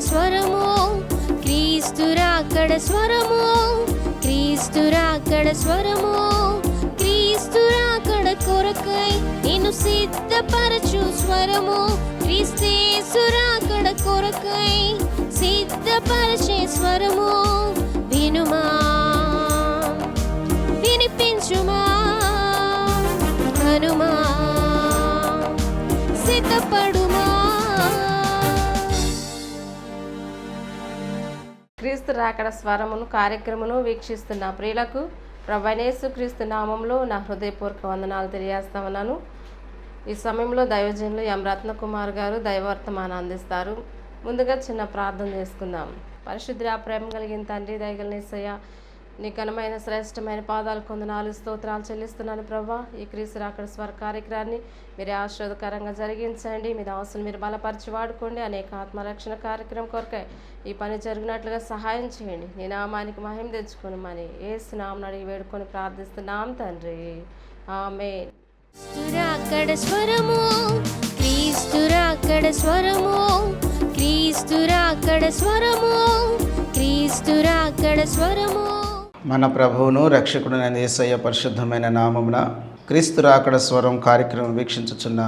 స్వరము, క్రీస్తు రాకడ స్వరము, క్రీస్తు రాకడ స్వరము, క్రీస్తు రాకడ కొరకై నిన్ను సిద్ధపరచు స్వరము, క్రీస్తేసు రాకడ కొరకై సిద్ధపరచే స్వరము. వినుమా, వినిపించుమా, కనుమా, సిద్ధపడుమా. క్రీస్తు రాకడ స్వరమును కార్యక్రమను వీక్షిస్తున్న ప్రియులకు ప్రభువైన యేసుక్రీస్తు నామంలో నా హృదయపూర్వక వందనాలు తెలియజేస్తా ఉన్నాను. ఈ సమయంలో దైవజనులు ఎం రత్నకుమార్ గారు దైవవర్తమానం అందిస్తారు. ముందుగా చిన్న ప్రార్థన చేసుకుందాం. పరిశుద్ధ ప్రేమ కలిగిన తండ్రి, దయగల యేసయ్య, నీ ఘనమైన శ్రేష్టమైన పాదాలు కొందనాలు స్తోత్రాలు చెల్లిస్తున్నాను ప్రభా. ఈ క్రీస్తు రాకడ స్వర కార్యక్రమాన్ని మీరే ఆశీర్వాదకరంగా జరిగించండి. మీ దాసులు మీరు బలపరిచి వాడుకోండి. అనేక ఆత్మరక్షణ కార్యక్రమం కొరకై ఈ పని జరిగినట్లుగా సహాయం చేయండి. నీ నామానికి మహిమ తెచ్చుకొని మని యేసు నామమున అడిగి వేడుకొని ప్రార్థిస్తున్నాం తండ్రి, ఆమేన్. రాకడ స్వరము, క్రీస్తు రాకడ స్వరము, క్రీస్తు రాకడ స్వరము, క్రీస్తు రాకడ స్వరము. మన ప్రభువును రక్షకుడైన యేసయ్య పరిశుద్ధమైన నామమున క్రీస్తు రాకడ స్వరం కార్యక్రమం వీక్షించుచున్న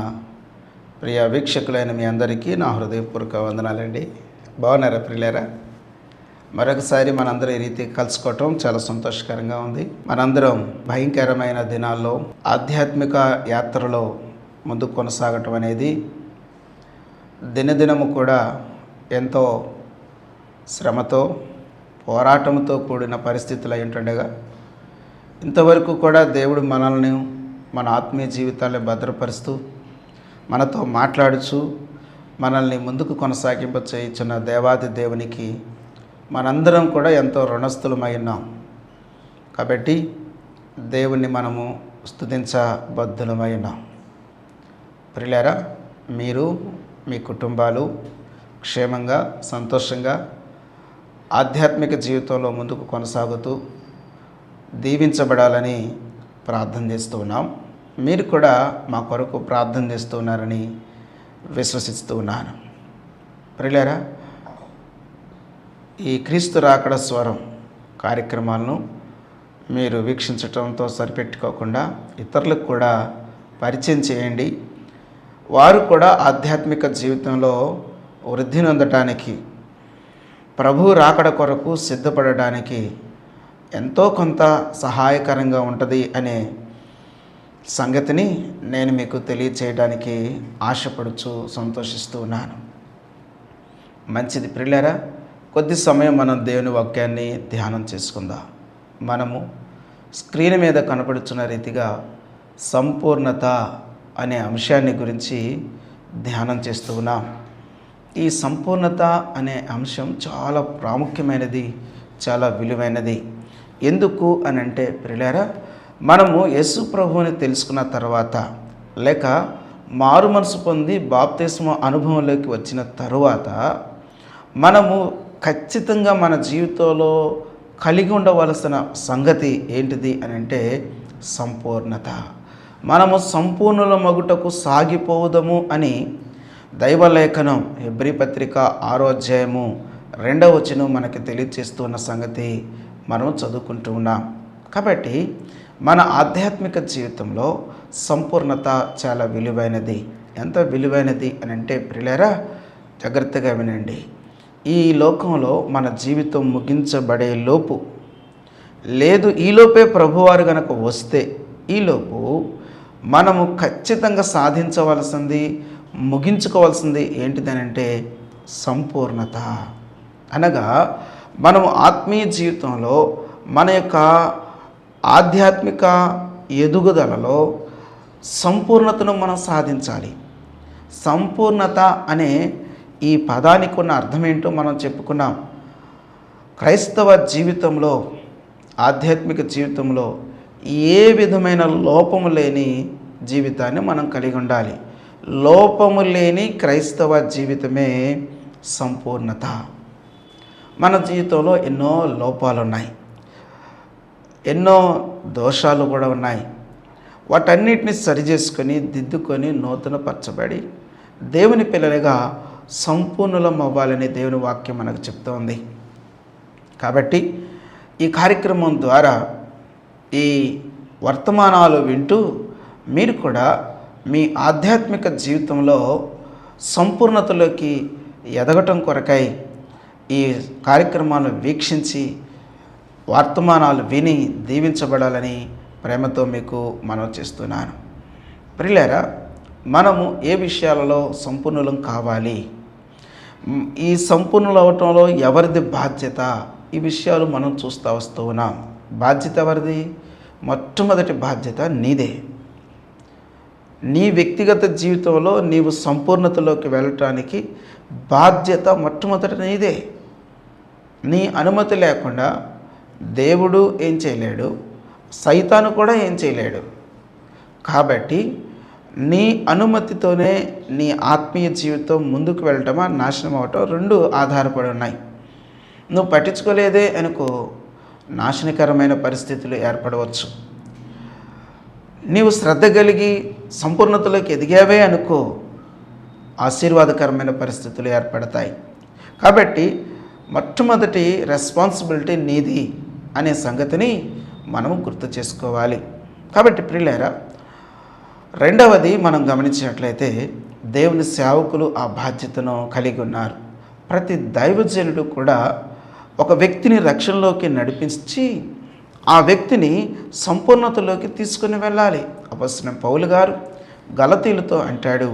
ప్రియ వీక్షకులైన మీ అందరికీ నా హృదయపూర్వక వందనాలండి. బాగున్నారా ప్రియులారా? మరొకసారి మనందరం ఈ రీతి కలుసుకోవటం చాలా సంతోషకరంగా ఉంది. మనందరం భయంకరమైన దినాల్లో ఆధ్యాత్మిక యాత్రలో ముందుకు కొనసాగటం అనేది దినదినము కూడా ఎంతో శ్రమతో పోరాటంతో కూడిన పరిస్థితులు అయి ఉంటుండగా ఇంతవరకు కూడా దేవుడు మనల్ని మన ఆత్మీయ జీవితాన్ని భద్రపరుస్తూ మనతో మాట్లాడుచు మనల్ని ముందుకు కొనసాగింప చేయుచున్న దేవాది దేవునికి మనందరం కూడా ఎంతో రుణస్థులమై ఉన్నాం. కాబట్టి దేవుణ్ణి మనము స్తుతించబద్ధులమై ఉన్నాం. ప్రియులారా, మీరు మీ కుటుంబాలు క్షేమంగా సంతోషంగా ఆధ్యాత్మిక జీవితంలో ముందుకు కొనసాగుతూ దీవించబడాలని ప్రార్థన చేస్తూ ఉన్నాం. మీరు కూడా మా కొరకు ప్రార్థన చేస్తూ ఉన్నారని విశ్వసిస్తూ ఉన్నాను. ప్రియులారా, ఈ క్రీస్తు రాకడ స్వరం కార్యక్రమాలను మీరు వీక్షించటంతో సరిపెట్టుకోకుండా ఇతరులకు కూడా పరిచయం చేయండి. వారు కూడా ఆధ్యాత్మిక జీవితంలో వృద్ధి నొందటానికి, ప్రభు రాకడ కొరకు సిద్ధపడడానికి ఎంతో కొంత సహాయకరంగా ఉంటుంది అనే సంగతిని నేను మీకు తెలియచేయడానికి ఆశపడుచు సంతోషిస్తూ ఉన్నాను. మంచిది ప్రియులారా, కొద్ది సమయం మనం దేవుని వాక్యాన్ని ధ్యానం చేసుకుందాం. మనము స్క్రీన్ మీద కనపడుచున్న రీతిగా సంపూర్ణత అనే అంశాన్ని గురించి ధ్యానం చేస్తూ ఉన్నాం. ఈ సంపూర్ణత అనే అంశం చాలా ప్రాముఖ్యమైనది, చాలా విలువైనది. ఎందుకు అని అంటే ప్రియులారా, మనము యేసు ప్రభువుని తెలుసుకున్న తర్వాత లేక మారు మనసు పొంది బాప్తిస్మ అనుభవంలోకి వచ్చిన తరువాత మనము ఖచ్చితంగా మన జీవితంలో కలిగి ఉండవలసిన సంగతి ఏంటిది అని అంటే సంపూర్ణత. మనము సంపూర్ణుల మగుటకు సాగిపోవుదము అని దైవలేఖనం హెబ్రీ పత్రిక 6వ అధ్యాయము 2వ వచనం మనకి తెలియజేస్తున్న సంగతి మనం చదువుకుంటూ ఉన్నాం. కాబట్టి మన ఆధ్యాత్మిక జీవితంలో సంపూర్ణత చాలా విలువైనది. ఎంత విలువైనది అని అంటే ప్రియులారా, జాగ్రత్తగా వినండి. ఈ లోకంలో మన జీవితం ముగించబడే లోపు, లేదు ఈలోపే ప్రభువారు కనుక వస్తే ఈలోపు మనము ఖచ్చితంగా సాధించవలసింది, ముగించుకోవాల్సింది ఏంటిదనంటే సంపూర్ణత. అనగా మనము ఆత్మీయ జీవితంలో మన యొక్క ఆధ్యాత్మిక ఎదుగుదలలో సంపూర్ణతను మనం సాధించాలి. సంపూర్ణత అనే ఈ పదానికి ఉన్న అర్థం ఏంటో మనం చెప్పుకున్నాం. క్రైస్తవ జీవితంలో, ఆధ్యాత్మిక జీవితంలో ఏ విధమైన లోపము లేని జీవితాన్ని మనం కలిగి ఉండాలి. లోపము లేని క్రైస్తవ జీవితమే సంపూర్ణత. మన జీవితంలో ఎన్నో లోపాలు ఉన్నాయి, ఎన్నో దోషాలు కూడా ఉన్నాయి. వాటన్నిటిని సరిచేసుకొని దిద్దుకొని నూతనపరచబడి దేవుని పిల్లలుగా సంపూర్ణులం అవ్వాలని దేవుని వాక్యం మనకు చెప్తోంది. కాబట్టి ఈ కార్యక్రమం ద్వారా ఈ వర్తమానాలు వింటూ మీరు కూడా మీ ఆధ్యాత్మిక జీవితంలో సంపూర్ణతలోకి ఎదగటం కొరకై ఈ కార్యక్రమాలను వీక్షించి వర్తమానాలు విని దీవించబడాలని ప్రేమతో మీకు మనవి చేస్తున్నాను. ప్రియులారా, మనము ఏ విషయాలలో సంపూర్ణులం కావాలి, ఈ సంపూర్ణులు అవటంలో ఎవరిది బాధ్యత, ఈ విషయాలు మనం చూస్తూ వస్తూ ఉన్నాం. బాధ్యత ఎవరిది? మొట్టమొదటి బాధ్యత నీదే. నీ వ్యక్తిగత జీవితంలో నీవు సంపూర్ణతలోకి వెళ్ళటానికి బాధ్యత మొట్టమొదటి నీదే. నీ అనుమతి లేకుండా దేవుడు ఏం చేయలేడు, సైతాను కూడా ఏం చేయలేడు. కాబట్టి నీ అనుమతితోనే నీ ఆత్మీయ జీవితం ముందుకు వెళ్ళటమా నాశనం అవటం రెండు ఆధారపడి ఉన్నాయి. నువ్వు పట్టించుకోలేదే అనుకో, నాశనకరమైన పరిస్థితులు ఏర్పడవచ్చు. నీవు శ్రద్ధ కలిగి సంపూర్ణతలోకి ఎదిగావే అనుకో, ఆశీర్వాదకరమైన పరిస్థితులు ఏర్పడతాయి. కాబట్టి మొట్టమొదటి రెస్పాన్సిబిలిటీ నీది అనే సంగతిని మనం గుర్తు చేసుకోవాలి. కాబట్టి ప్రియులారా, రెండవది మనం గమనించినట్లయితే దేవుని సేవకులు ఆ బాధ్యతను కలిగి ఉన్నారు. ప్రతి దైవజనుడు కూడా ఒక వ్యక్తిని రక్షణలోకి నడిపించి ఆ వ్యక్తిని సంపూర్ణతలోకి తీసుకుని వెళ్ళాలి. అపొస్తలుడైన పౌలు గారు గలతీయులతో అంటాడు,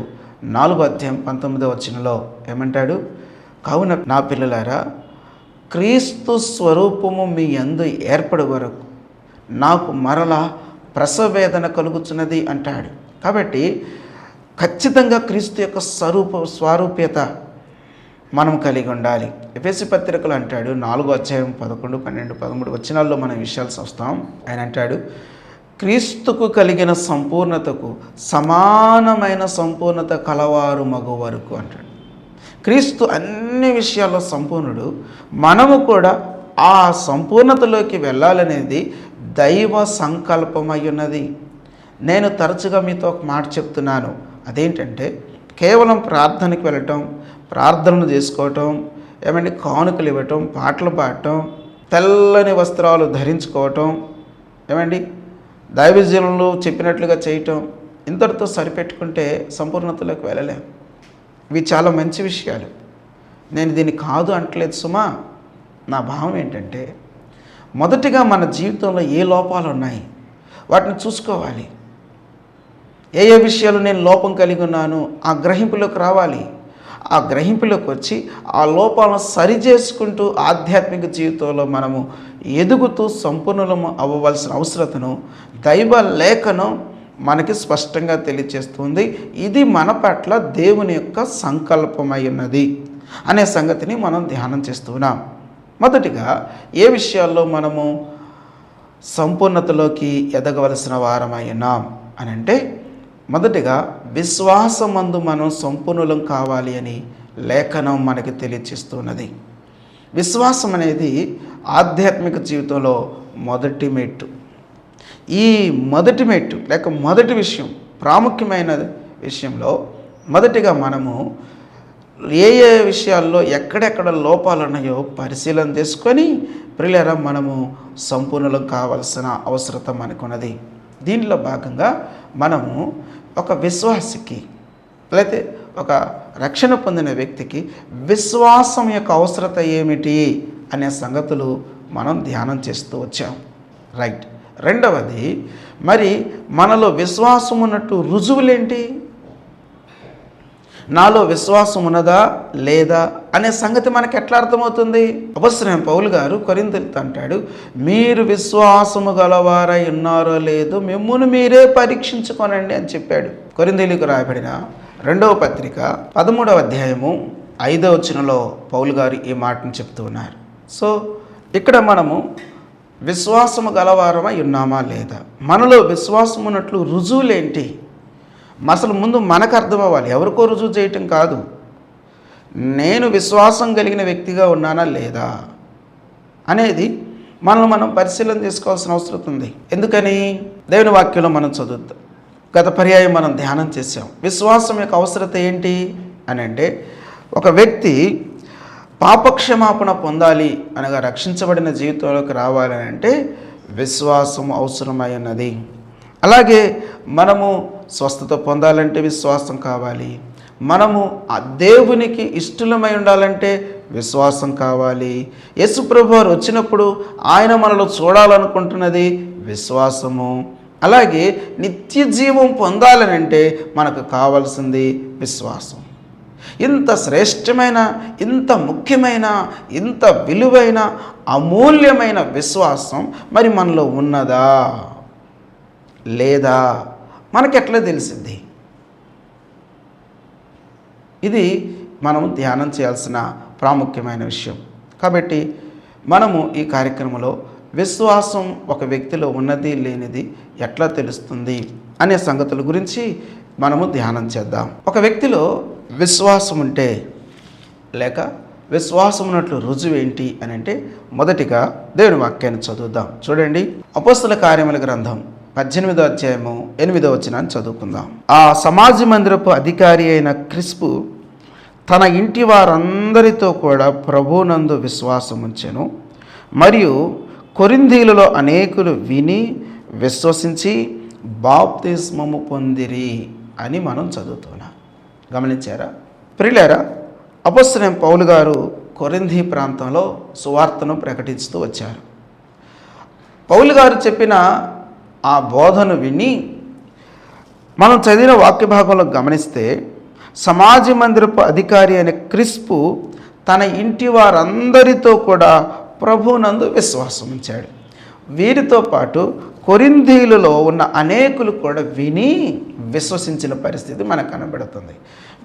4:19 ఏమంటాడు? కావున నా పిల్లలారా, క్రీస్తు స్వరూపము మీ యందు ఏర్పడే వరకు నాకు మరలా ప్రసవ వేదన కలుగుతున్నది అంటాడు. కాబట్టి ఖచ్చితంగా క్రీస్తు యొక్క స్వరూప్యత మనం కలిగి ఉండాలి. ఎఫెసీ పత్రికలు అంటాడు 4:11, 12, 13 మనం విషయాలు చూస్తాం. ఆయన అంటాడు, క్రీస్తుకు కలిగిన సంపూర్ణతకు సమానమైన సంపూర్ణత కలవారు మగ వరకు అంటాడు. క్రీస్తు అన్ని విషయాల్లో సంపూర్ణుడు. మనము కూడా ఆ సంపూర్ణతలోకి వెళ్ళాలనేది దైవ సంకల్పమై ఉన్నది. నేను తరచుగా మీతో ఒక మాట చెప్తున్నాను. అదేంటంటే, కేవలం ప్రార్థనకి వెళ్ళటం, ప్రార్థనలు చేసుకోవటం, ఏమంటే కానుకలు ఇవ్వటం, పాటలు పాడటం, తెల్లని వస్త్రాలు ధరించుకోవటం, ఏమండి దైవజనులు చెప్పినట్లుగా చేయటం, ఇంతటితో సరిపెట్టుకుంటే సంపూర్ణతలోకి వెళ్ళలేం. ఇవి చాలా మంచి విషయాలు, నేను దీన్ని కాదు అంటలేదు సుమా. నా భావం ఏంటంటే, మొదటిగా మన జీవితంలో ఏ లోపాలు ఉన్నాయి వాటిని చూసుకోవాలి. ఏ ఏ విషయాలు నేను లోపం కలిగి ఉన్నాను ఆ గ్రహింపులోకి రావాలి. ఆ గ్రహింపులోకి వచ్చి ఆ లోపాలను సరిచేసుకుంటూ ఆధ్యాత్మిక జీవితంలో మనము ఎదుగుతూ సంపూర్ణము అవ్వవలసిన అవసరతను దైవ లేఖనం మనకి స్పష్టంగా తెలియజేస్తుంది. ఇది మన పట్ల దేవుని యొక్క సంకల్పమై ఉన్నది అనే సంగతిని మనం ధ్యానం చేస్తున్నాం. మొదటిగా ఏ విషయాల్లో మనము సంపూర్ణతలోకి ఎదగవలసిన వారమై ఉన్నాం అని అంటే, మొదటిగా విశ్వాసమందు మనం సంపూర్ణులం కావాలి అని లేఖనం మనకి తెలియజేస్తున్నది. విశ్వాసం అనేది ఆధ్యాత్మిక జీవితంలో మొదటి మెట్టు. ఈ మొదటి మెట్టు లేక మొదటి విషయం, ప్రాముఖ్యమైన విషయంలో మొదటిగా మనము ఏ ఏ విషయాల్లో ఎక్కడెక్కడ లోపాలు ఉన్నాయో పరిశీలన చేసుకొని ప్రియులారా మనము సంపూర్ణులం కావాల్సిన అవసరత మనకున్నది. దీనిలో భాగంగా మనము ఒక విశ్వాసికి లేకపోతే ఒక రక్షణ పొందిన వ్యక్తికి విశ్వాసం యొక్క అవసరత ఏమిటి అనే సంగతులు మనం ధ్యానం చేస్తూ వచ్చాం. రైట్. రెండవది, మరి మనలో విశ్వాసం ఉన్నట్టు రుజువులేంటి? నాలో విశ్వాసం ఉన్నదా లేదా అనే సంగతి మనకి ఎట్లా అర్థమవుతుంది? అపొస్తలుడైన పౌలు గారు కొరింథీయులతో అంటాడు, మీరు విశ్వాసము గలవారై ఉన్నారో లేదో మిమ్మును మీరే పరీక్షించుకోనండి అని చెప్పాడు. కొరింథీయులకు రాయబడిన 2వ పత్రిక 13వ అధ్యాయము 5వ వచనంలో పౌలు గారు ఈ మాటను చెప్తూ ఉన్నారు. సో ఇక్కడ మనము విశ్వాసము గలవారమై ఉన్నామా లేదా, మనలో విశ్వాసం ఉన్నట్లు రుజువులేంటి? అసలు ముందు మనకు అర్థం అవ్వాలి, ఎవరికో రుజువు చేయటం కాదు. నేను విశ్వాసం కలిగిన వ్యక్తిగా ఉన్నానా లేదా అనేది మనం పరిశీలన చేసుకోవాల్సిన అవసరం ఉంది. ఎందుకని? దేవుని వాక్యంలో మనం చదువుతాం. గత పర్యాయం మనం ధ్యానం చేసాం. విశ్వాసం యొక్క అవసరత ఏంటి అని అంటే, ఒక వ్యక్తి పాపక్షమాపణ పొందాలి అనగా రక్షించబడిన జీవితంలోకి రావాలని అంటే విశ్వాసం అవసరమై ఉన్నది. అలాగే మనము స్వస్థత పొందాలంటే విశ్వాసం కావాలి. మనము ఆ దేవునికి ఇష్టలమై ఉండాలంటే విశ్వాసం కావాలి. యేసుప్రభు వారు వచ్చినప్పుడు ఆయన మనలో చూడాలనుకుంటున్నది విశ్వాసము. అలాగే నిత్య జీవం పొందాలనంటే మనకు కావాల్సింది విశ్వాసం. ఇంత శ్రేష్టమైన, ఇంత ముఖ్యమైన, ఇంత విలువైన, అమూల్యమైన విశ్వాసం మరి మనలో ఉన్నదా లేదా మనకెట్లా తెలిసింది? ఇది మనం ధ్యానం చేయాల్సిన ప్రాముఖ్యమైన విషయం. కాబట్టి మనము ఈ కార్యక్రమంలో విశ్వాసం ఒక వ్యక్తిలో ఉన్నది లేనిది ఎట్లా తెలుస్తుంది అనే సంగతుల గురించి మనము ధ్యానం చేద్దాం. ఒక వ్యక్తిలో విశ్వాసం ఉంటే లేక విశ్వాసం ఉన్నట్లు రుజువు ఏంటి అని అంటే మొదటిగా దేవుని వాక్యాన్ని చదువుదాం. చూడండి, అపోస్తల కార్యముల గ్రంథం 18వ అధ్యాయము 8వ వచనాన్ని చదువుకుందాం. ఆ సమాజ మందిరపు అధికారి అయిన క్రిస్పు తన ఇంటి వారందరితో కూడా ప్రభువునందు విశ్వాసం ఉంచెను. మరియు కొరింథీయులలో అనేకులు విని విశ్వసించి బాప్తిస్మము పొందిరి అని మనం చదువుతున్నాం. గమనించారా? ప్రియులారా, అపోస్తలుడైన పౌలు గారు కొరింథీ ప్రాంతంలో సువార్తను ప్రకటిస్తూ వచ్చారు. పౌలు గారు చెప్పిన ఆ బోధను విని మనం చదివిన వాక్య భాగంలో గమనిస్తే సమాజ మందిరపు అధికారి అయిన క్రిస్పు తన ఇంటి వారందరితో కూడా ప్రభువునందు విశ్వాసం ఉంచాడు. వీరితో పాటు కొరింథీయులలో ఉన్న అనేకులు కూడా విని విశ్వసించిన పరిస్థితి మనకు కనబడుతుంది.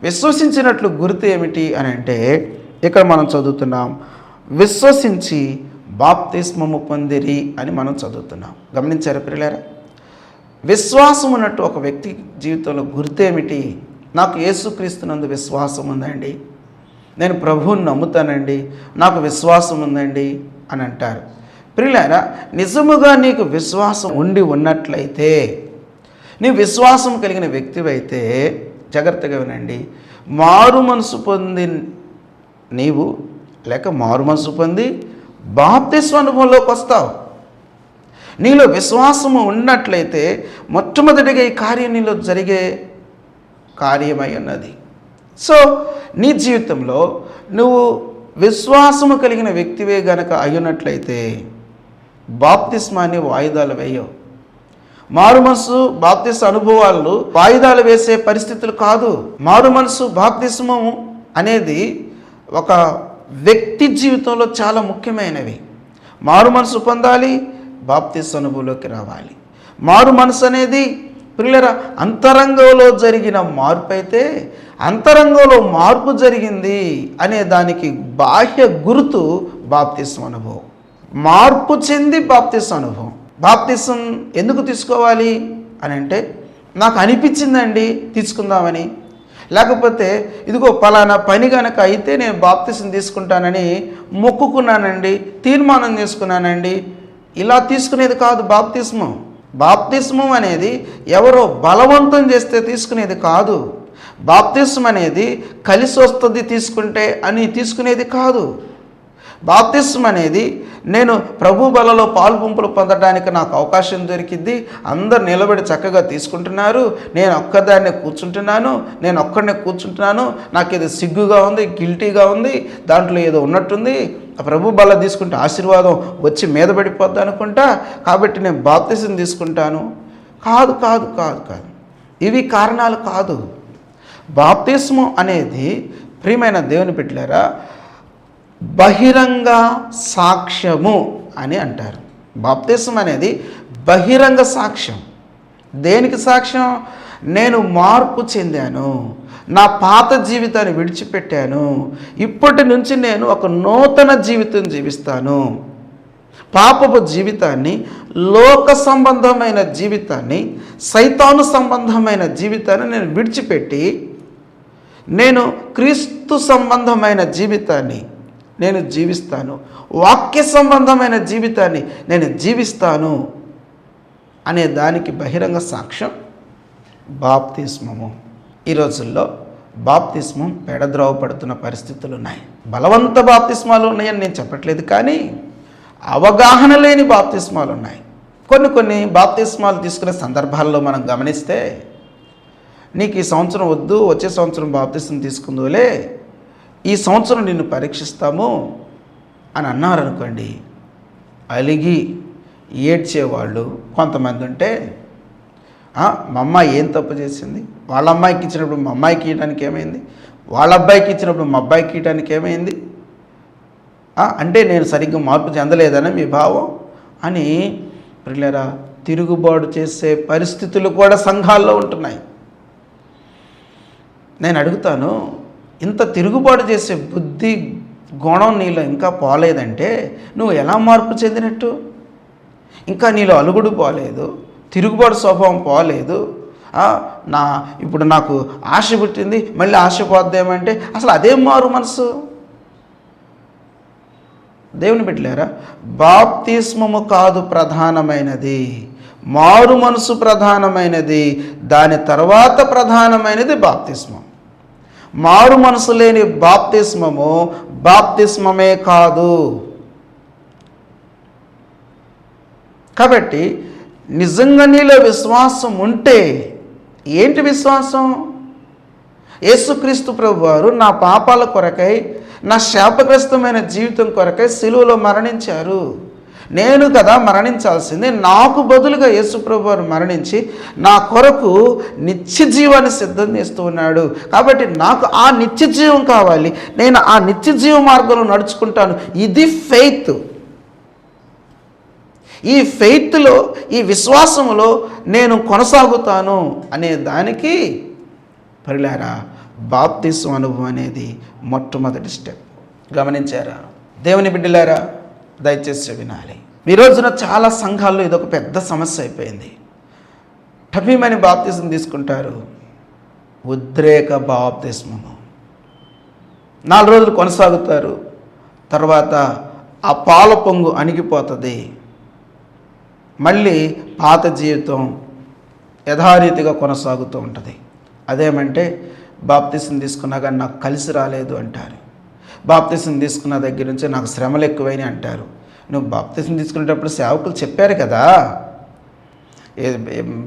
విశ్వసించినట్లు గుర్తు ఏమిటి అని అంటే ఇక్కడ మనం చదువుతున్నాం, విశ్వసించి బాప్తిస్మము పొందిరి అని మనం చదువుతున్నాం. గమనించారా ప్రియులారా? విశ్వాసం ఉన్నట్టు ఒక వ్యక్తి జీవితంలో గుర్తేమిటి? నాకు యేసుక్రీస్తునందు విశ్వాసం ఉందండి, నేను ప్రభువుని నమ్ముతానండి, నాకు విశ్వాసం ఉందండి అని అంటారు. ప్రియులారా, నిజముగా నీకు విశ్వాసం ఉండి ఉన్నట్లయితే, నీ విశ్వాసం కలిగిన వ్యక్తివైతే జాగ్రత్తగా వినండి, మారు మనసు పొంది నీవు లేక మారు మనసు పొంది బాప్తిస్మ అనుభవంలోకి వస్తావు. నీలో విశ్వాసము ఉన్నట్లయితే మొట్టమొదటిగా ఈ కార్యం నీలో జరిగే కార్యమై ఉన్నది. సో నీ జీవితంలో నువ్వు విశ్వాసము కలిగిన వ్యక్తివే గనక అయ్యున్నట్లయితే బాప్తిస్మాన్ని వాయిదాలు వేయవు. మారు మనసు బాప్తిస్మ అనుభవాలు వాయిదాలు వేసే పరిస్థితులు కాదు. మారు మనసు బాప్తిస్మం అనేది ఒక వ్యక్తి జీవితంలో చాలా ముఖ్యమైనవి. మారు మనసు పొందాలి, బాప్తిస్మ అనుభవంలోకి రావాలి. మారు మనసు అనేది ప్రియులరా అంతరంగంలో జరిగిన మార్పు అయితే, అంతరంగంలో మార్పు జరిగింది అనే దానికి బాహ్య గుర్తు బాప్తిస్మ అనుభవం. మార్పు చెంది బాప్తిస్మ అనుభవం. బాప్తిస్మ ఎందుకు తీసుకోవాలి అని అంటే, నాకు అనిపించిందండి తీసుకుందామని, లేకపోతే ఇదిగో పలానా పని కనుక అయితే నేను బాప్తిస్మ తీసుకుంటానని మొక్కుకున్నానండి, తీర్మానం చేసుకున్నానండి, ఇలా తీసుకునేది కాదు బాప్తిస్మం. బాప్తిస్మం అనేది ఎవరో బలవంతం చేస్తే తీసుకునేది కాదు. బాప్తిస్మం అనేది కలిసి వస్తుంది తీసుకుంటే అని తీసుకునేది కాదు. బాప్తిస్మం అనేది నేను ప్రభు బలలో పాలుపంపులు పొందడానికి నాకు అవకాశం దొరికింది, అందరు నిలబడి చక్కగా తీసుకుంటున్నారు, నేను ఒక్కదాన్నే కూర్చుంటున్నాను, నేను ఒక్కడనే కూర్చుంటున్నాను, నాకు ఏదో సిగ్గుగా ఉంది, గిల్టీగా ఉంది, దాంట్లో ఏదో ఉన్నట్టుంది, ప్రభు బల తీసుకుంటే ఆశీర్వాదం వచ్చి మీద పడిపోద్ది అనుకుంటా, కాబట్టి నేను బాప్తిస్మం తీసుకుంటాను. కాదు కాదు కాదు కాదు ఇవి కారణాలు కాదు. బాప్తిస్మం అనేది ప్రియమైన దేవుని బిడ్డలారా బహిరంగ సాక్ష్యము అని అంటారు. బాప్తిస్మం అనేది బహిరంగ సాక్ష్యం. దేనికి సాక్ష్యం? నేను మార్పు చెందాను, నా పాత జీవితాన్ని విడిచిపెట్టాను, ఇప్పటి నుంచి నేను ఒక నూతన జీవితం జీవిస్తాను. పాపపు జీవితాన్ని, లోక సంబంధమైన జీవితాన్ని, సైతాను సంబంధమైన జీవితాన్ని నేను విడిచిపెట్టి నేను క్రీస్తు సంబంధమైన జీవితాన్ని నేను జీవిస్తాను, వాక్య సంబంధమైన జీవితాన్ని నేను జీవిస్తాను అనే దానికి బహిరంగ సాక్ష్యం బాప్తిస్మము. ఈ రోజుల్లో బాప్తిస్మం పెడద్రోవపడుతున్న పరిస్థితులు ఉన్నాయి. బలవంత బాప్తిస్మాలు ఉన్నాయని నేను చెప్పట్లేదు, కానీ అవగాహన లేని బాప్తిస్మాలు ఉన్నాయి. కొన్ని బాప్తిస్మాలు తీసుకునే సందర్భాల్లో మనం గమనిస్తే, నీకు ఈ సంవత్సరం వద్దు, వచ్చే సంవత్సరం బాప్తిస్మం తీసుకుందులే, ఈ సంవత్సరం నిన్ను పరీక్షిస్తాము అని అన్నారనుకోండి, అలిగి ఏడ్చేవాళ్ళు కొంతమంది ఉంటే, మా అమ్మాయి ఏం తప్పు చేసింది, వాళ్ళ అమ్మాయికి ఇచ్చినప్పుడు మా అమ్మాయికి ఇవ్వడానికి ఏమైంది, వాళ్ళ అబ్బాయికి ఇచ్చినప్పుడు మా అబ్బాయికి ఇవ్వడానికి ఏమైంది, అంటే నేను సరిగ్గా మార్పు చెందలేదని మీ భావం అని ప్రియులారా తిరుగుబాటు చేసే పరిస్థితులు కూడా సంఘాల్లో ఉంటున్నాయి. నేను అడుగుతాను, ఇంత తిరుగుబాటు చేసే బుద్ధి గుణం నీలో ఇంకా పోలేదంటే నువ్వు ఎలా మార్పు చెందినట్టు? ఇంకా నీలో అలుగుడు పోలేదు, తిరుగుబాటు స్వభావం పోలేదు. ఇప్పుడు నాకు ఆశ పుట్టింది, మళ్ళీ ఆశ పోద్దేమంటే అసలు అదేం మారు మనసు? దేవుని బిడ్డలారా, బాప్తిస్మము కాదు ప్రధానమైనది, మారు మనసు ప్రధానమైనది. దాని తర్వాత ప్రధానమైనది బాప్తిస్మం. మారు మనసు లేని బాప్తిస్మమే కాదు. కాబట్టి నిజంగా నీలో విశ్వాసం ఉంటే, ఏంటి విశ్వాసం? యేసుక్రీస్తు ప్రభువారు నా పాపాల కొరకై, నా శాపగ్రస్తమైన జీవితం కొరకై సిలువలో మరణించారు. నేను కదా మరణించాల్సింది, నాకు బదులుగా యేసు ప్రభువారు మరణించి నా కొరకు నిత్య జీవాన్ని సిద్ధం చేస్తూ ఉన్నాడు. కాబట్టి నాకు ఆ నిత్య జీవం కావాలి, నేను ఆ నిత్య జీవ మార్గంలో నడుచుకుంటాను. ఇది ఫెయిత్. ఈ ఫెయిత్లో, ఈ విశ్వాసములో నేను కొనసాగుతాను అనే దానికి ప్రియులారా బాప్తిస్మ అనుభవం అనేది మొట్టమొదటి స్టెప్. గమనించారా? దేవుని బిడ్డలారా, దయచేసి వినాలి. ఈ రోజున చాలా సంఘాల్లో ఇదొక పెద్ద సమస్య అయిపోయింది. టపీమని బాప్తిస్మం తీసుకుంటారు, ఉద్రేక బాప్తిస్మము 4 రోజులు కొనసాగుతారు, తర్వాత ఆ పాల పొంగు అణిగిపోతుంది, మళ్ళీ పాత జీవితం యథారీతిగా కొనసాగుతూ ఉంటుంది. అదేమంటే బాప్తిస్మం తీసుకున్నా కానీ నాకు కలిసి రాలేదు అంటారు. బాప్తిస్మం తీసుకున్న దగ్గర నుంచి నాకు శ్రమలు ఎక్కువైనాయి అంటారు. నువ్వు బాప్తిస్మం తీసుకునేటప్పుడు సేవకులు చెప్పారు కదా,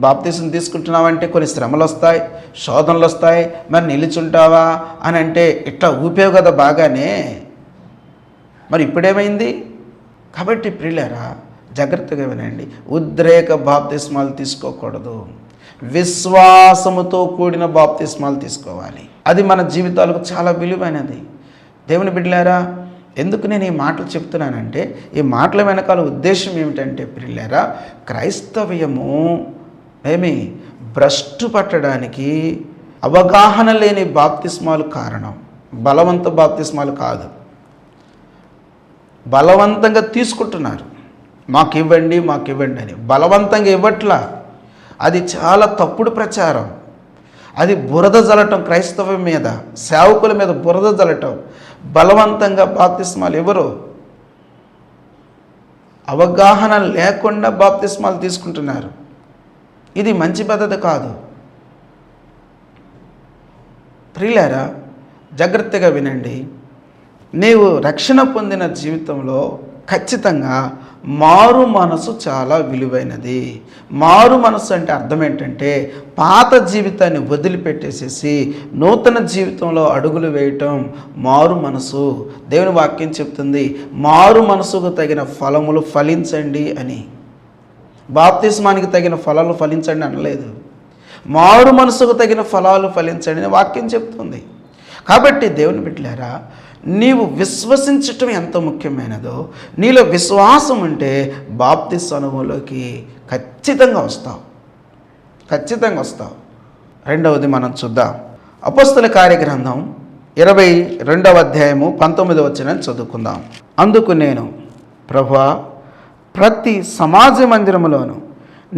బాప్తిస్మం తీసుకుంటున్నావంటే కొన్ని శ్రమలు వస్తాయి, శోధనలు వస్తాయి, మరి నిలుచుంటావా అని అంటే ఇట్లా ఊపేవు కదా బాగానే, మరి ఇప్పుడేమైంది? కాబట్టి ప్రియులారా జాగ్రత్తగా వినండి, ఉద్రేక బాప్తిస్మాలు తీసుకోకూడదు, విశ్వాసముతో కూడిన బాప్తిస్మాలు తీసుకోవాలి. అది మన జీవితాలకు చాలా విలువైనది. దేవుని బిడ్డలారా, ఎందుకు నేను ఈ మాటలు చెప్తున్నానంటే, ఈ మాటల వెనకాల ఉద్దేశం ఏమిటంటే ప్రియులారా, క్రైస్తవ్యము భ్రష్టు పట్టడానికి అవగాహన లేని బాప్తిస్మాలు కారణం. బలవంత బాప్తిస్మాలు కాదు, బలవంతంగా తీసుకుంటున్నారు. మాకు ఇవ్వండి అని బలవంతంగా ఇవ్వట్లా. అది చాలా తప్పుడు ప్రచారం. అది బురద జల్లటం, క్రైస్తవం మీద, సేవకుల మీద బురద జల్లటం. బలవంతంగా బాప్తిస్మాలు ఎవరు అవగాహన లేకుండా బాప్తిస్మాలు తీసుకుంటున్నారు. ఇది మంచి పద్ధతి కాదు. ప్రియులారా జాగ్రత్తగా వినండి, నీవు రక్షణ పొందిన జీవితంలో ఖచ్చితంగా మారు మనసు చాలా విలువైనది. మారు మనసు అంటే అర్థం ఏంటంటే, పాత జీవితాన్ని వదిలిపెట్టేసేసి నూతన జీవితంలో అడుగులు వేయటం మారు మనసు. దేవుని వాక్యం చెప్తుంది, మారు మనసుకు తగిన ఫలములు ఫలించండి అని. బాప్తిస్మానికి తగిన ఫలాలు ఫలించండి అనలేదు, మారు మనసుకు తగిన ఫలాలు ఫలించండి అని వాక్యం చెప్తుంది. కాబట్టి దేవుని బిడ్డలారా, నీవు విశ్వసించటం ఎంత ముఖ్యమైనదో, నీలో విశ్వాసం ఉంటే బాప్తిస్మ అనుభవంలోకి ఖచ్చితంగా వస్తావు. రెండవది మనం చూద్దాం. అపోస్తల కార్యగ్రంథం 22వ అధ్యాయము 19వ వచనం చదువుకుందాం. అందుకు నేను, ప్రభువా, ప్రతి సమాజ మందిరములోను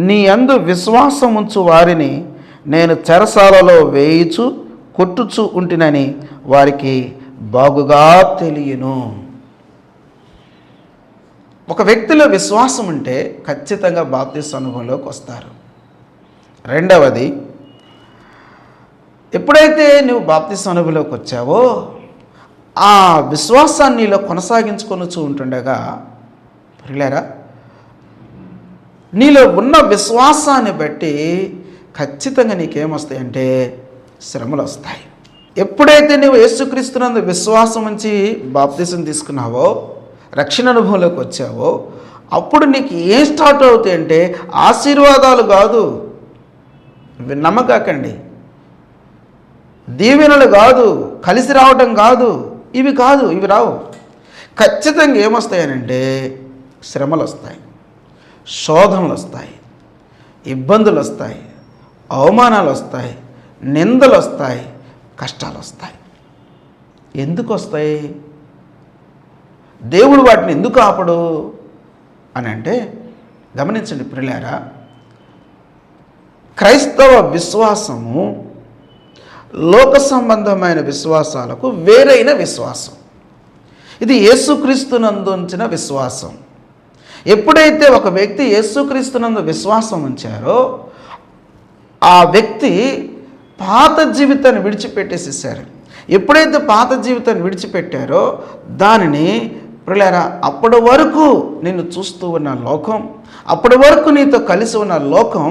నీ యందు విశ్వాసం ఉంచు వారిని నేను చెరసాలలో వేయిచు కొట్టుచు ఉంటినని వారికి బాగుగా తెలియను. ఒక వ్యక్తిలో విశ్వాసం ఉంటే ఖచ్చితంగా బాప్తిస్మ అనుభవంలోకి వస్తారు. రెండవది, ఎప్పుడైతే నువ్వు బాప్తిస్మ అనుభవంలోకి వచ్చావో ఆ విశ్వాసాన్ని నీలో కొనసాగించుకొనొచ్చు ఉంటుండగా ప్రియులారా, నీలో ఉన్న విశ్వాసాన్ని బట్టి ఖచ్చితంగా నీకేమొస్తాయంటే శ్రమలు వస్తాయి. ఎప్పుడైతే నువ్వు యేసుక్రీస్తునందు విశ్వాసం ఉంచి బాప్తిసం తీసుకున్నావో, రక్షణ అనుభవంలోకి వచ్చావో, అప్పుడు నీకు ఏం స్టార్ట్ అవుతాయంటే ఆశీర్వాదాలు కాదు, నమ్మకాకండి, దీవెనలు కాదు, కలిసి రావటం కాదు, ఇవి రావు. ఖచ్చితంగా ఏమొస్తాయనంటే శ్రమలు వస్తాయి, శోధనలు వస్తాయి, ఇబ్బందులు వస్తాయి, అవమానాలు వస్తాయి, నిందలు వస్తాయి, కష్టాలు వస్తాయి. ఎందుకు వస్తాయి? దేవుడు వాటిని ఎందుకు ఆపడు అని అంటే గమనించండి ప్రియులారా, క్రైస్తవ విశ్వాసము లోక సంబంధమైన విశ్వాసాలకు వేరైన విశ్వాసం. ఇది యేసుక్రీస్తునందు ఉంచిన విశ్వాసం. ఎప్పుడైతే ఒక వ్యక్తి యేసుక్రీస్తునందు విశ్వాసం ఉంచారో ఆ వ్యక్తి పాత జీవితాన్ని విడిచిపెట్టేసేసారు. ఎప్పుడైతే పాత జీవితాన్ని విడిచిపెట్టారో దానిని ప్రియులారా, అప్పటి వరకు నిన్ను చూస్తూ ఉన్న లోకం, అప్పటి వరకు నీతో కలిసి ఉన్న లోకం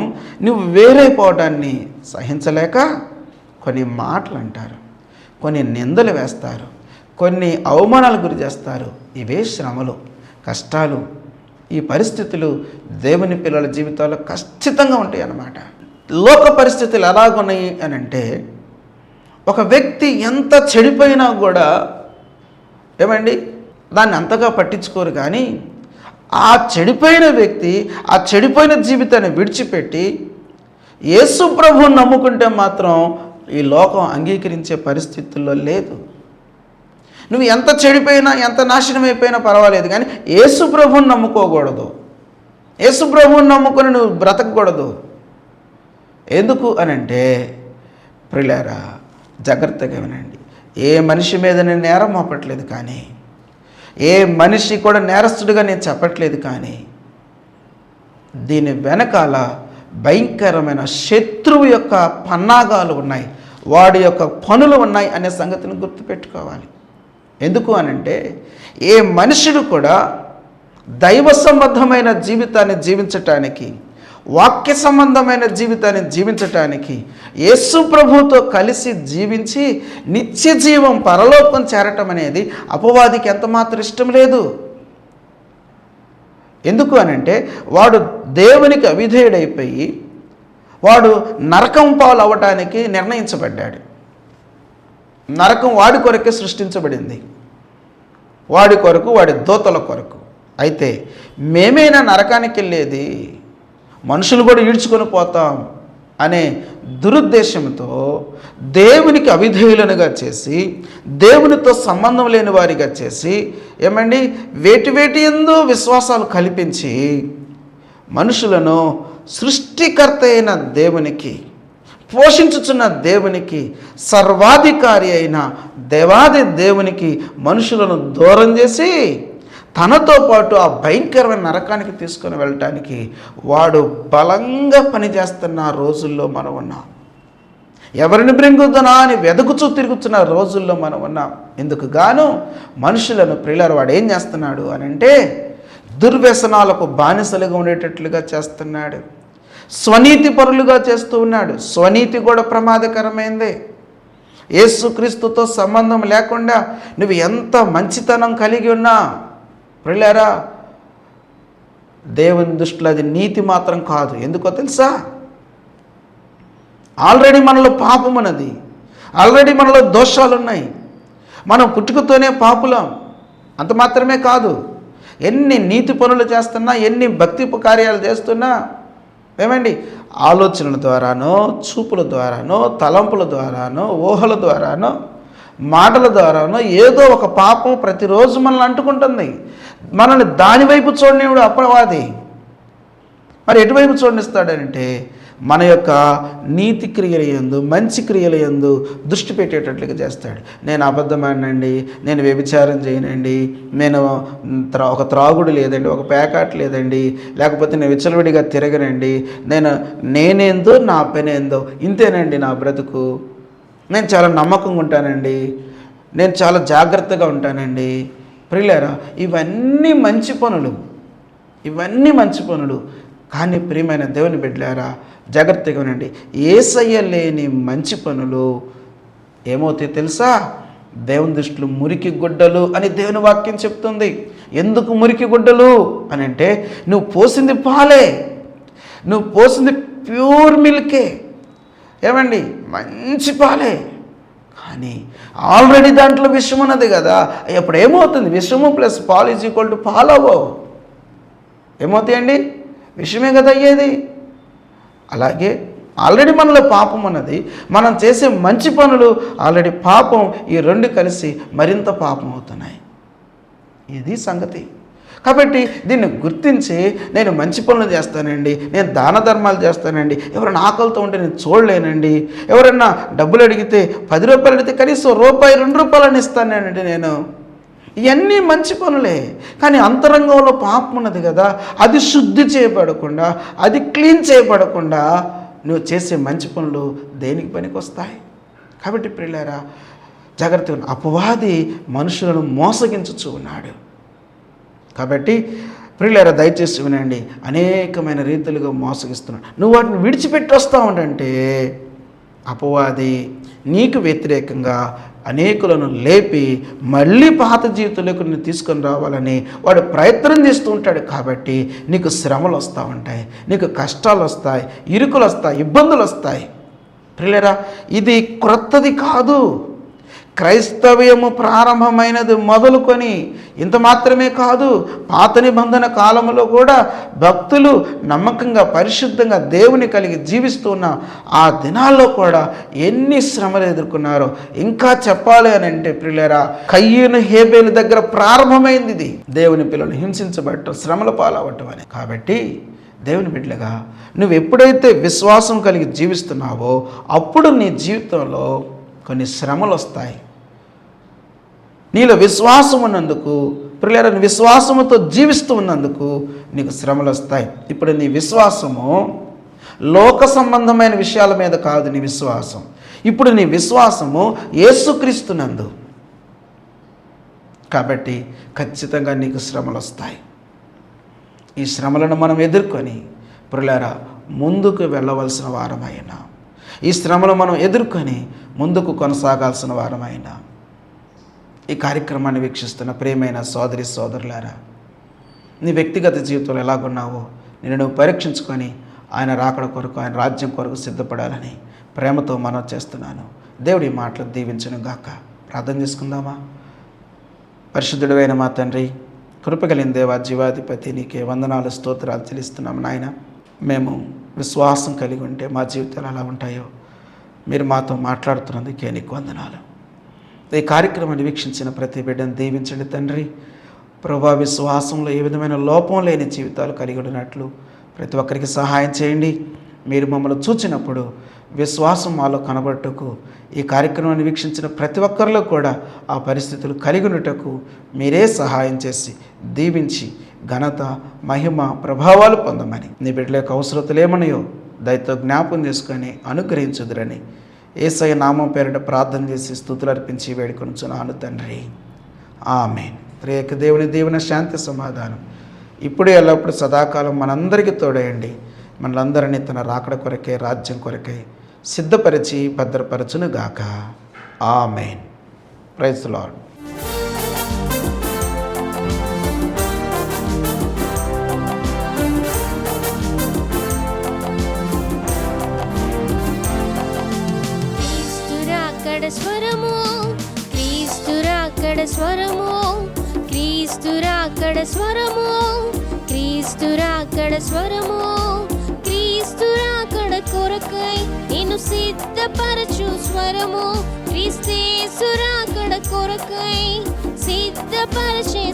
నువ్వు వేరైపోవడాన్ని సహించలేక కొన్ని మాటలు అంటారు, కొన్ని నిందలు వేస్తారు, కొన్ని అవమానాలు గురి చేస్తారు. ఇవే శ్రమలు, కష్టాలు. ఈ పరిస్థితులు దేవుని పిల్లల జీవితాల్లో ఖచ్చితంగా ఉంటాయి అన్నమాట. లోక పరిస్థితులు ఎలాగున్నాయి అని అంటే, ఒక వ్యక్తి ఎంత చెడిపోయినా కూడా ఏమండి దాన్ని అంతగా పట్టించుకోరు. కానీ ఆ చెడిపోయిన వ్యక్తి ఆ చెడిపోయిన జీవితాన్ని విడిచిపెట్టి యేసు ప్రభువుని నమ్ముకుంటే మాత్రం ఈ లోకం అంగీకరించే పరిస్థితుల్లో లేదు. నువ్వు ఎంత చెడిపోయినా, ఎంత నాశనం అయిపోయినా పర్వాలేదు, కానీ యేసు ప్రభువుని నమ్ముకోకూడదు. యేసు ప్రభువుని నమ్ముకొని నువ్వు బ్రతకకూడదు. ఎందుకు అని అంటే ప్రియులారా, జాగ్రత్తగా వినండి. ఏ మనిషి మీద నేను నేరం మోపట్లేదు, కానీ ఏ మనిషి కూడా నేరస్తుడిగా నేను చెప్పట్లేదు, కానీ దీని వెనకాల భయంకరమైన శత్రువు యొక్క పన్నాగాలు ఉన్నాయి, వాడి యొక్క పనులు ఉన్నాయి అనే సంగతిని గుర్తుపెట్టుకోవాలి. ఎందుకు అనంటే ఏ మనుషుడు కూడా దైవ సంబంధమైన జీవితాన్ని జీవించటానికి, వాక్య సంబంధమైన జీవితాన్ని జీవించటానికి, యేసు ప్రభువుతో కలిసి జీవించి నిత్య జీవం పరలోకం చేరటం అనేది అపవాదికి ఎంత మాత్రం ఇష్టం లేదు. ఎందుకు అనంటే వాడు దేవునికి అవిధేయుడైపోయి వాడు నరకం పాలు అవ్వటానికి నిర్ణయించబడ్డాడు. నరకం వాడి కొరకే సృష్టించబడింది, వాడి కొరకు, వాడి దూతల కొరకు. అయితే మేమైనా నరకానికి వెళ్ళేది, మనుషులు కూడా ఈడ్చుకొని పోతాం అనే దురుద్దేశంతో దేవునికి అవిధేయులనుగా చేసి, దేవునితో సంబంధం లేని వారిగా చేసి, ఏమండి వేటి యందు విశ్వాసాలు కల్పించి మనుషులను సృష్టికర్త అయిన దేవునికి, పోషించుచున్న దేవునికి, సర్వాధికారి అయిన దేవాది దేవునికి మనుషులను దూరం చేసి తనతో పాటు ఆ భయంకరమైన నరకానికి తీసుకొని వెళ్ళటానికి వాడు బలంగా పనిచేస్తున్న రోజుల్లో మనం ఉన్నాం. ఎవరిని బ్రింగుద్దునా అని వెతుకుచూ తిరుగుతున్న రోజుల్లో మనం ఉన్నాం. ఎందుకు గాను మనుషులను ప్రియులారా వాడు ఏం చేస్తున్నాడు అని అంటే దుర్వ్యసనాలకు బానిసలుగా ఉండేటట్లుగా చేస్తున్నాడు, స్వనీతి పరులుగా చేస్తూ ఉన్నాడు. స్వనీతి కూడా ప్రమాదకరమైందే. యేసుక్రీస్తుతో సంబంధం లేకుండా నువ్వు ఎంత మంచితనం కలిగి ఉన్నా ప్రియులారా, దేవుని దృష్టిలో అది నీతి మాత్రం కాదు. ఎందుకో తెలుసా? ఆల్రెడీ మనలో పాపం ఉన్నది, ఆల్రెడీ మనలో దోషాలు ఉన్నాయి, మనం పుట్టుకతోనే పాపులం. అంత మాత్రమే కాదు, ఎన్ని నీతి పనులు చేస్తున్నా, ఎన్ని భక్తి కార్యాలు చేస్తున్నా ఏమండి ఆలోచనల ద్వారానో, చూపుల ద్వారానో, తలంపుల ద్వారానో, ఊహల ద్వారానో, మాటల ద్వారానో ఏదో ఒక పాపం ప్రతిరోజు మనల్ని అంటుకుంటుంది. మనల్ని దానివైపు చూడనివాడు అపవాది. మరి ఎటువైపు చూడనిస్తాడంటే మన యొక్క నీతి క్రియల యందు, మంచి క్రియల యందు దృష్టి పెట్టేటట్లుగా చేస్తాడు. నేను అబద్ధం ఆడినండి, నేను వ్యభిచారం చేయనండి, నేను ఒక త్రాగుడు లేదండి, ఒక పేకాట్ లేదండి, లేకపోతే నేను విచ్చలవిడిగా తిరగనండి, నేనేందో నా పనేందో, ఇంతేనండి నా బ్రతుకు. నేను చాలా నమ్మకంగా ఉంటానండి, నేను చాలా జాగ్రత్తగా ఉంటానండి. ప్రియులారా, ఇవన్నీ మంచి పనులు, ఇవన్నీ మంచి పనులు. కానీ ప్రియమైన దేవుని బిడ్డలారా, జాగ్రత్తగా ఉండండి. యేసయ్య లేని మంచి పనులు ఏమవుతాయి తెలుసా? దేవుని దృష్టిలో మురికి గుడ్డలు అని దేవుని వాక్యం చెప్తుంది. ఎందుకు మురికి గుడ్డలు అని అంటే, నువ్వు పోసింది పాలే, నువ్వు పోసింది ప్యూర్ మిల్కే, ఏమండి, మంచి పాలే, కానీ ఆల్రెడీ దాంట్లో విషం ఉన్నది కదా. అప్పుడు ఏమవుతుంది? విషము ప్లస్ పాలు ఈజ్ ఈక్వల్ టు పాలవో, ఏమవుతాయండి? విషమే కదా అయ్యేది. అలాగే ఆల్రెడీ మనలో పాపం ఉన్నది, మనం చేసే మంచి పనులు ఆల్రెడీ పాపం, ఈ రెండు కలిసి మరింత పాపం అవుతున్నాయి. ఇది సంగతి. కాబట్టి దీన్ని గుర్తించి నేను మంచి పనులు చేస్తానండి, నేను దాన ధర్మాలు చేస్తానండి, ఎవరైనా ఆకలితో ఉంటే నేను చూడలేనండి, ఎవరైనా డబ్బులు అడిగితే 10 రూపాయలు అడిగితే కనీసం రూపాయి 2 రూపాయలని ఇస్తానండి నేను. ఇవన్నీ మంచి పనులే, కానీ అంతరంగంలో పాపం ఉన్నది కదా, అది శుద్ధి చేయబడకుండా, అది క్లీన్ చేయబడకుండా నువ్వు చేసే మంచి పనులు దేనికి పనికి వస్తాయి? కాబట్టి ప్రియులారా, జాగ్రత్తగా, అపవాది మనుషులను మోసగించుచూ ఉన్నాడు. కాబట్టి ప్రియులారా, దయచేసి వినండి, అనేకమైన రీతులుగా మోసగిస్తున్నాడు. నువ్వు వాటిని విడిచిపెట్టి వస్తూ ఉండంటే అపవాది నీకు వ్యతిరేకంగా అనేకులను లేపి మళ్ళీ పాత జీవితంలోకి నిన్ను తీసుకొని రావాలని వాడు ప్రయత్నం చేస్తూ ఉంటాడు. కాబట్టి నీకు శ్రమలు వస్తూ ఉంటాయి, నీకు కష్టాలు వస్తాయి, ఇరుకులు వస్తాయి, ఇబ్బందులు వస్తాయి. ప్రియులారా, ఇది క్రొత్తది కాదు. క్రైస్తవ్యము ప్రారంభమైనది మొదలుకొని ఇంత మాత్రమే కాదు, పాత నిబంధన కాలంలో కూడా భక్తులు నమ్మకంగా పరిశుద్ధంగా దేవుని కలిగి జీవిస్తూ ఉన్న ఆ దినాల్లో కూడా ఎన్ని శ్రమలు ఎదుర్కొన్నారో. ఇంకా చెప్పాలి అని అంటే ప్రియులారా, కయ్యూను హేబేలు దగ్గర ప్రారంభమైంది ఇది. దేవుని పిల్లలు హింసించబడటం, శ్రమల పాలవటం అని. కాబట్టి దేవుని బిడ్డలుగా నువ్వు ఎప్పుడైతే విశ్వాసం కలిగి జీవిస్తున్నావో అప్పుడు నీ జీవితంలో కొన్ని శ్రమలు వస్తాయి. నీలో విశ్వాసం ఉన్నందుకు, ప్రియులారా, విశ్వాసముతో జీవిస్తూ ఉన్నందుకు నీకు శ్రమలు వస్తాయి. ఇప్పుడు నీ విశ్వాసము లోక సంబంధమైన విషయాల మీద కాదు. నీ విశ్వాసం ఇప్పుడు నీ విశ్వాసము యేసుక్రీస్తునందు. కాబట్టి ఖచ్చితంగా నీకు శ్రమలు వస్తాయి. ఈ శ్రమలను మనం ఎదుర్కొని ప్రియులారా ముందుకు వెళ్ళవలసిన వారమైనా, ఈ శ్రమలు మనం ఎదుర్కొని ముందుకు కొనసాగాల్సిన వారమైనా, ఈ కార్యక్రమాన్ని వీక్షిస్తున్న ప్రియమైన సోదరి సోదరులారా, నీ వ్యక్తిగత జీవితంలో ఎలాగున్నావో నేను నువ్వు పరీక్షించుకొని ఆయన రాకడ కొరకు, ఆయన రాజ్యం కొరకు సిద్ధపడాలని ప్రేమతో మనం చేస్తున్నాను. దేవుడి మాటలు దీవించను గాక. ప్రార్థన చేసుకుందామా? పరిశుద్ధుడైన మా తండ్రి, కృపగలిగిన దేవా, జీవాధిపతి, నీకే వందనాలు స్తోత్రాలు చెల్లిస్తున్నాము నాయన. మేము విశ్వాసం కలిగి ఉంటే మా జీవితాలు ఎలా ఉంటాయో మీరు మాతో మాట్లాడుతున్నందుకే నీకు వందనాలు. ఈ కార్యక్రమాన్ని వీక్షించిన ప్రతి బిడ్డను దీవించండి తండ్రి. ప్రభా, విశ్వాసంలో ఏ విధమైన లోపం లేని జీవితాలు కలిగి ఉన్నట్లు ప్రతి ఒక్కరికి సహాయం చేయండి. మీరు మమ్మల్ని చూచినప్పుడు విశ్వాసం మాలో కనబడటకు, ఈ కార్యక్రమాన్ని వీక్షించిన ప్రతి ఒక్కరిలో కూడా ఆ పరిస్థితులు కలిగి ఉన్నటకు మీరే సహాయం చేసి దీవించి ఘనత, మహిమ, ప్రభావాలు పొందమని, నీ బిడ్డల యొక్క అవసరతలు ఏమన్నాయో దయతో జ్ఞాపం చేసుకొని అనుగ్రహించుదురని యేసయ్య నామం పేరిట ప్రార్థన చేసి స్తుతులు అర్పించి వేడుకొనుచున్నాను తండ్రి. ఆమేన్. త్రియేక దేవుని దీవెన, శాంతి, సమాధానం ఇప్పుడు ఎల్లప్పుడు సదాకాలం మనందరికీ తోడేయండి. మనలందరినీ తన రాకడ కొరకే, రాజ్యం కొరకే సిద్ధపరిచి భద్రపరచును గాక. ఆమేన్. Praise the lord. స్వరము, క్రీస్తు రాకడ స్వరము, క్రీస్తు రాకడ స్వరము, క్రీస్తు రాకడ స్వరము, క్రీస్తు రాకడ కొరకై నిన్ను సిద్ధపరచు స్వరము, క్రీస్తు రాకడ కొరకై సిద్ధపరచే